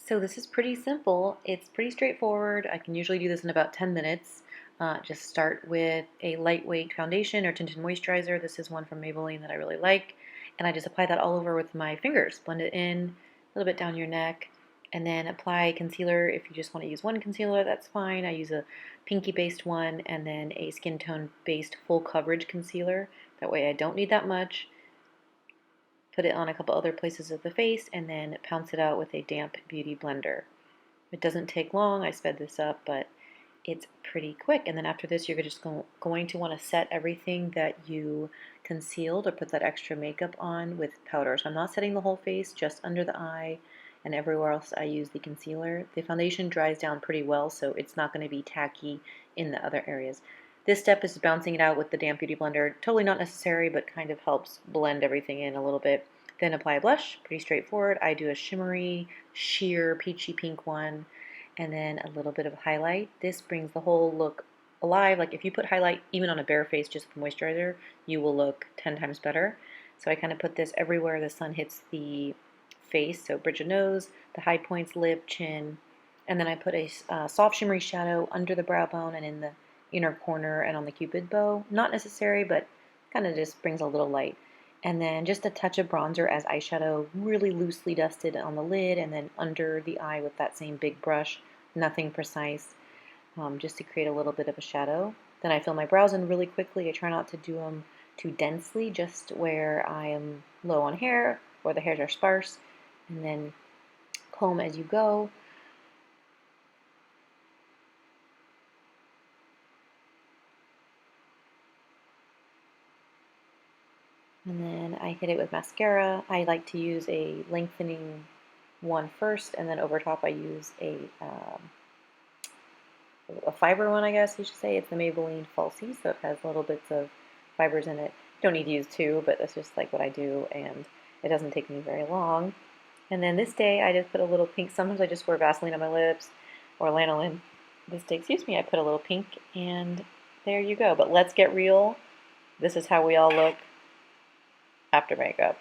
So this is pretty simple. It's pretty straightforward. I can usually do this in about 10 minutes. Just start with a lightweight foundation or tinted moisturizer. This is one from Maybelline that I really like. And I just apply that all over with my fingers. Blend it in, a little bit down your neck, and then apply concealer. If you just want to use one concealer, that's fine. I use a pinky-based one and then a skin tone-based full coverage concealer. That way I don't need that much. Put it on a couple other places of the face, and then pounce it out with a damp beauty blender. It doesn't take long. I sped this up, but it's pretty quick. And then after this, you're just going to want to set everything that you concealed or put that extra makeup on with powder. So I'm not setting the whole face, just under the eye, and everywhere else I use the concealer. The foundation dries down pretty well, so it's not going to be tacky in the other areas. This step is bouncing it out with the damp beauty blender. Totally not necessary, but kind of helps blend everything in a little bit. Then apply a blush, pretty straightforward. I do a shimmery, sheer, peachy pink one, and then a little bit of highlight. This brings the whole look alive. Like if you put highlight even on a bare face just with moisturizer, you will look 10 times better. So I kind of put this everywhere the sun hits the face, so bridge of nose, the high points, lip, chin, and then I put a soft shimmery shadow under the brow bone and in the inner corner and on the cupid bow. Not necessary, but kind of just brings a little light. And then just a touch of bronzer as eyeshadow, really loosely dusted on the lid and then under the eye with that same big brush. Nothing precise, just to create a little bit of a shadow. Then I fill my brows in really quickly. I try not to do them too densely, just where I am low on hair or the hairs are sparse. And then comb as you go. And then I hit it with mascara. I like to use a lengthening one first, and then over top I use a fiber one, I guess you should say. It's the Maybelline Falsies, so it has little bits of fibers in it. Don't need to use two, but that's just like what I do, and it doesn't take me very long. And then this day I just put a little pink. Sometimes I just wear Vaseline on my lips or lanolin. This day, excuse me, I put a little pink, and there you go. But let's get real. This is how we all look after makeup.